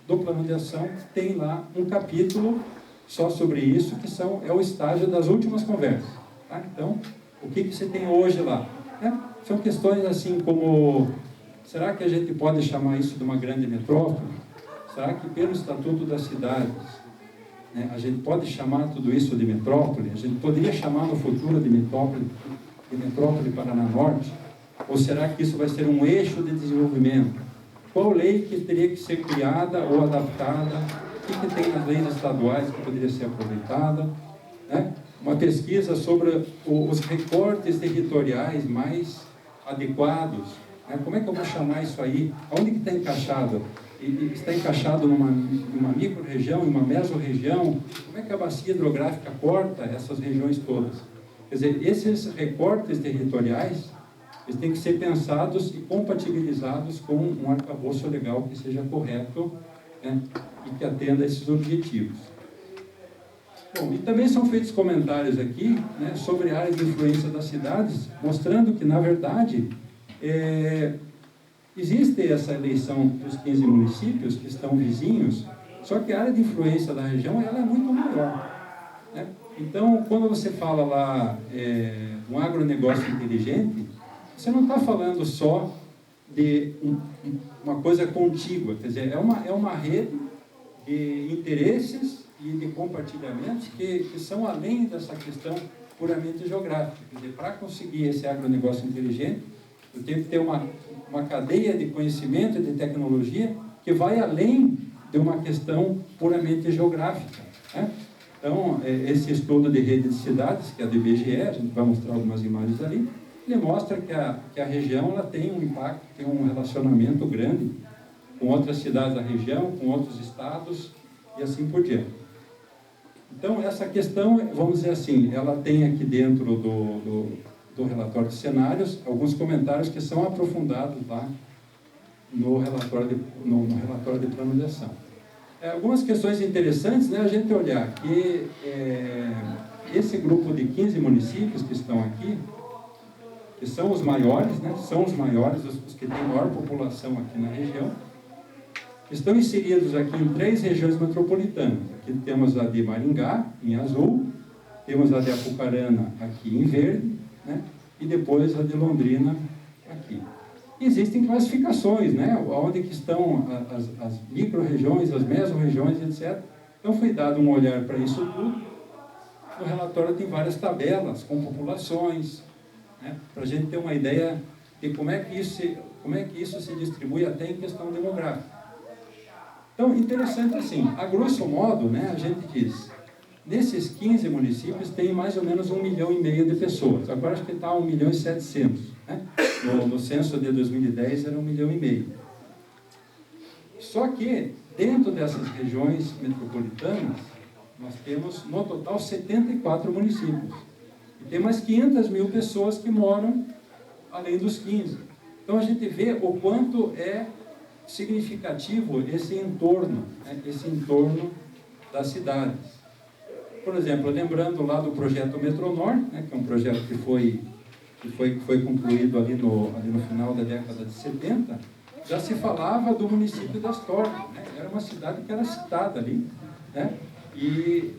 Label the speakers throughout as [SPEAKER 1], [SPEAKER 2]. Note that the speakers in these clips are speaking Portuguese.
[SPEAKER 1] do Plano de Ação, tem lá um capítulo só sobre isso, que é o estágio das últimas conversas. Tá? Então, o que você tem hoje lá? São questões assim como, será que a gente pode chamar isso de uma grande metrópole? Será que pelo Estatuto das Cidades, a gente pode chamar tudo isso de metrópole? A gente poderia chamar no futuro de metrópole Paraná Norte? Ou será que isso vai ser um eixo de desenvolvimento? Qual lei que teria que ser criada ou adaptada? O que tem nas leis estaduais que poderia ser aproveitada? Uma pesquisa sobre os recortes territoriais mais adequados. Como é que eu vou chamar isso aí? Onde que está encaixado? Está encaixado numa micro-região, em uma mesorregião? Como é que a bacia hidrográfica corta essas regiões todas? Quer dizer, esses recortes territoriais, eles têm que ser pensados e compatibilizados com um arcabouço legal que seja correto, e que atenda a esses objetivos. Bom, e também são feitos comentários aqui, sobre a área de influência das cidades, mostrando que, na verdade, existe essa eleição dos 15 municípios que estão vizinhos, só que a área de influência da região ela é muito maior. Então, quando você fala lá um agronegócio inteligente, você não está falando só de uma coisa contígua, quer dizer, é uma rede de interesses e de compartilhamentos que são além dessa questão puramente geográfica. Quer dizer, para conseguir esse agronegócio inteligente, eu tenho que ter uma cadeia de conhecimento e de tecnologia que vai além de uma questão puramente geográfica. Então, esse estudo de rede de cidades, que é do IBGE, a gente vai mostrar algumas imagens ali, ele mostra que a região ela tem um impacto, tem um relacionamento grande com outras cidades da região, com outros estados e assim por diante. Então, essa questão, vamos dizer assim, ela tem aqui dentro do relatório de cenários alguns comentários que são aprofundados lá no relatório de plano de ação. Algumas questões interessantes, a gente olhar que esse grupo de 15 municípios que estão aqui, que são os maiores, os que têm maior população aqui na região, estão inseridos aqui em 3 regiões metropolitanas. Aqui temos a de Maringá, em azul, temos a de Apucarana, aqui em verde, e depois a de Londrina, aqui. Existem classificações, onde que estão as micro-regiões, as meso-regiões, etc. Então foi dado um olhar para isso tudo. No relatório tem várias tabelas com populações, para a gente ter uma ideia de como é que isso se distribui até em questão demográfica. Então, interessante assim, a grosso modo, a gente diz, nesses 15 municípios tem mais ou menos 1,5 milhão de pessoas. Agora acho que está 1.700.000. No censo de 2010 era 1,5 milhão. Só que, dentro dessas regiões metropolitanas, nós temos, no total, 74 municípios. E tem mais 500.000 pessoas que moram além dos 15. Então, a gente vê o quanto é significativo esse entorno das cidades. Por exemplo, lembrando lá do projeto Metronor, que é um projeto que foi concluído ali no final da década de 70, já se falava do município das Torres, era uma cidade que era citada ali, e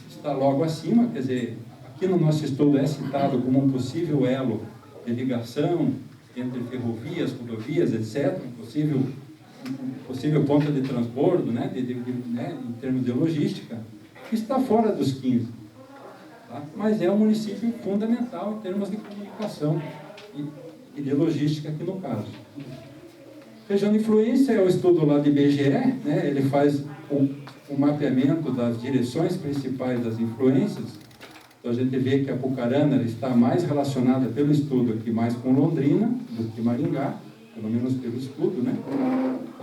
[SPEAKER 1] está logo acima, quer dizer, aqui no nosso estudo é citado como um possível elo de ligação entre ferrovias, rodovias, etc., possível ponto de transbordo, em termos de logística, que está fora dos 15. Tá? Mas é um município fundamental em termos de comunicação e de logística aqui no caso. Região de influência é o estudo lá de IBGE, ele faz o mapeamento das direções principais das influências. Então a gente vê que a Apucarana está mais relacionada pelo estudo aqui mais com Londrina do que Maringá, pelo menos pelo estudo,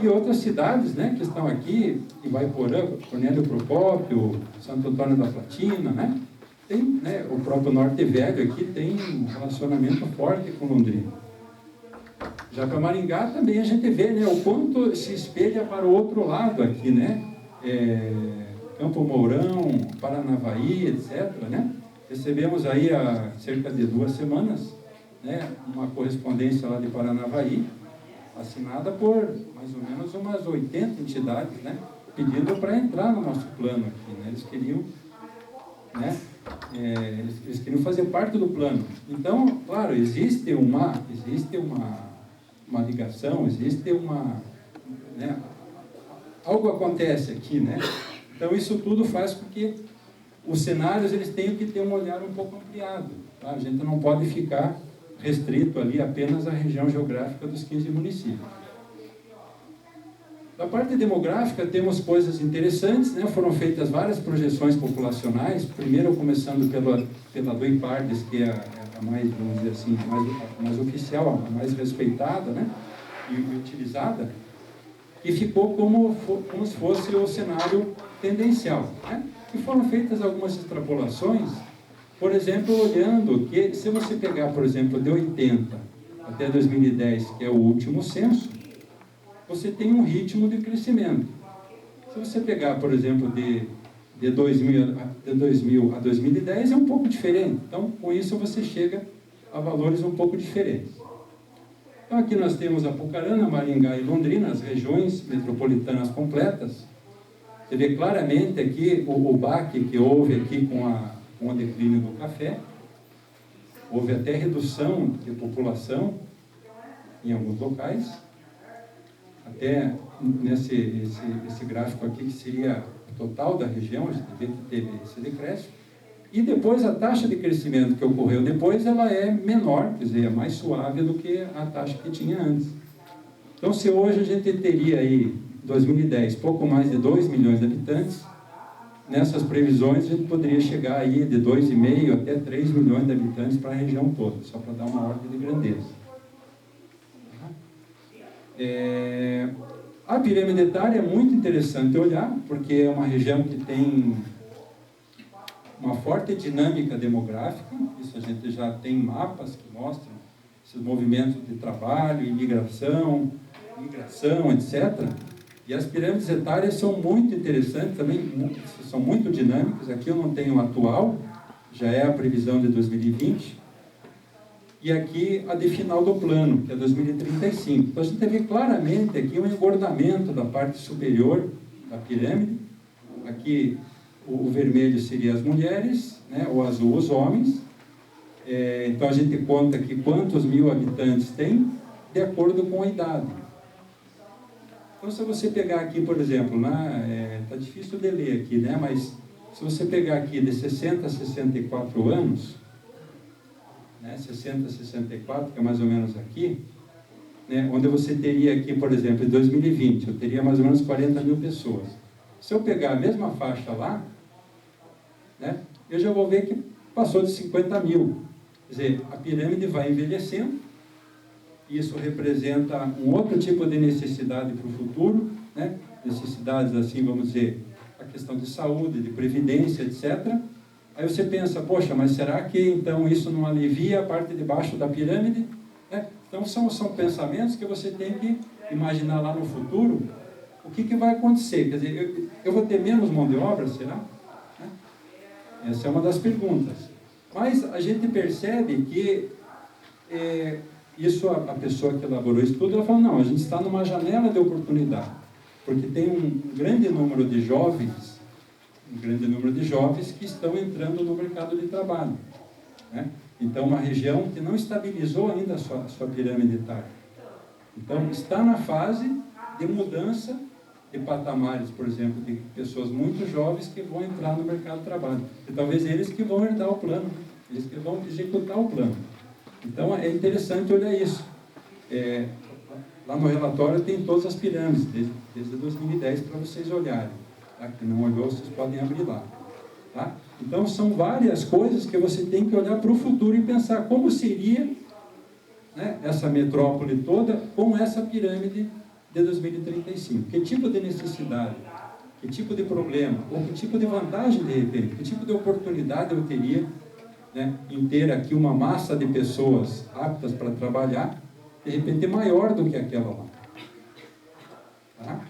[SPEAKER 1] E outras cidades, que estão aqui, Ivaiporã, Cornélio Procópio, Santo Antônio da Platina, tem, o próprio Norte Velho aqui tem um relacionamento forte com Londrina. Já para Maringá também a gente vê, o quanto se espelha para o outro lado aqui, Campo Mourão, Paranavaí, etc., Recebemos aí há cerca de 2 semanas, uma correspondência lá de Paranavaí, assinada por mais ou menos umas 80 entidades, né, pedindo para entrar no nosso plano aqui, né, eles queriam, né, eles queriam fazer parte do plano. Então, claro, existe uma ligação, existe né, algo acontece aqui, né? Então isso tudo faz com que os cenários eles tenham que ter um olhar um pouco ampliado, tá? A gente não pode ficar restrito ali apenas à região geográfica dos 15 municípios. Da parte demográfica temos coisas interessantes, né? Foram feitas várias projeções populacionais, primeiro começando pela do IPARDES, que é a mais, vamos dizer assim, a mais oficial, a mais respeitada, né, e utilizada, e ficou como se fosse o cenário tendencial, né? E foram feitas algumas extrapolações, por exemplo, olhando que, se você pegar, por exemplo, de 80 até 2010, que é o último censo, você tem um ritmo de crescimento. Se você pegar, por exemplo, de 2000 a 2010, é um pouco diferente. Então, com isso, você chega a valores um pouco diferentes. Então, aqui nós temos Apucarana, Maringá e Londrina, as regiões metropolitanas completas. Você vê claramente aqui o baque que houve aqui com o declínio do café. Houve até redução de população em alguns locais. Até esse gráfico aqui, que seria o total da região, a gente vê que teve esse decréscimo. E depois a taxa de crescimento que ocorreu depois, ela é menor, quer dizer, é mais suave do que a taxa que tinha antes. Então, se hoje a gente teria aí, em 2010, pouco mais de 2 milhões de habitantes, nessas previsões a gente poderia chegar aí de 2,5 até 3 milhões de habitantes para a região toda, só para dar uma ordem de grandeza. A pirâmide etária é muito interessante olhar, porque é uma região que tem uma forte dinâmica demográfica. Isso a gente já tem mapas que mostram esses movimentos de trabalho, imigração, migração, etc. E as pirâmides etárias são muito interessantes também, são muito dinâmicas. Aqui eu não tenho a atual, já é a previsão de 2020. E aqui a de final do plano, que é 2035. Então a gente vê claramente aqui um engordamento da parte superior da pirâmide. Aqui o vermelho seria as mulheres, né? O azul os homens. Então a gente conta aqui quantos mil habitantes tem, de acordo com a idade. Então se você pegar aqui, por exemplo, está difícil de ler aqui, né? Mas se você pegar aqui de 60 a 64 anos, né, 60 a 64, que é mais ou menos aqui, né, onde você teria aqui, por exemplo, em 2020, eu teria mais ou menos 40 mil pessoas. Se eu pegar a mesma faixa lá, né, eu já vou ver que passou de 50 mil. Quer dizer, a pirâmide vai envelhecendo, isso representa um outro tipo de necessidade para o futuro, né, necessidades assim, vamos dizer, a questão de saúde, de previdência, etc. Aí você pensa, poxa, mas será que então isso não alivia a parte de baixo da pirâmide? Então são pensamentos que você tem que imaginar lá no futuro o que vai acontecer. Quer dizer, eu vou ter menos mão de obra, será? Essa é uma das perguntas. Mas a gente percebe que isso, a pessoa que elaborou isso tudo, ela fala, não, a gente está numa janela de oportunidade, porque tem um grande número de jovens que estão entrando no mercado de trabalho, né? Então, uma região que não estabilizou ainda a sua pirâmide etária. Então, está na fase de mudança de patamares, por exemplo, de pessoas muito jovens que vão entrar no mercado de trabalho. E talvez eles que vão herdar o plano, eles que vão executar o plano. Então, é interessante olhar isso. Lá no relatório tem todas as pirâmides, desde 2010, para vocês olharem. Tá? Que não olhou, vocês podem abrir lá. Tá? Então, são várias coisas que você tem que olhar para o futuro e pensar como seria, né, essa metrópole toda com essa pirâmide de 2035. Que tipo de necessidade, que tipo de problema, ou que tipo de vantagem, de repente, que tipo de oportunidade eu teria, né, em ter aqui uma massa de pessoas aptas para trabalhar, de repente maior do que aquela lá. Tá?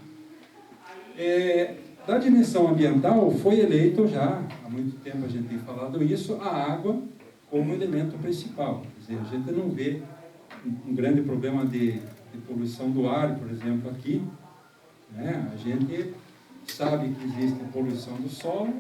[SPEAKER 1] Da dimensão ambiental, foi eleito já, há muito tempo a gente tem falado isso, a água como elemento principal. Quer dizer, a gente não vê um grande problema de de poluição do ar, por exemplo, aqui, né? A gente sabe que existe poluição do solo,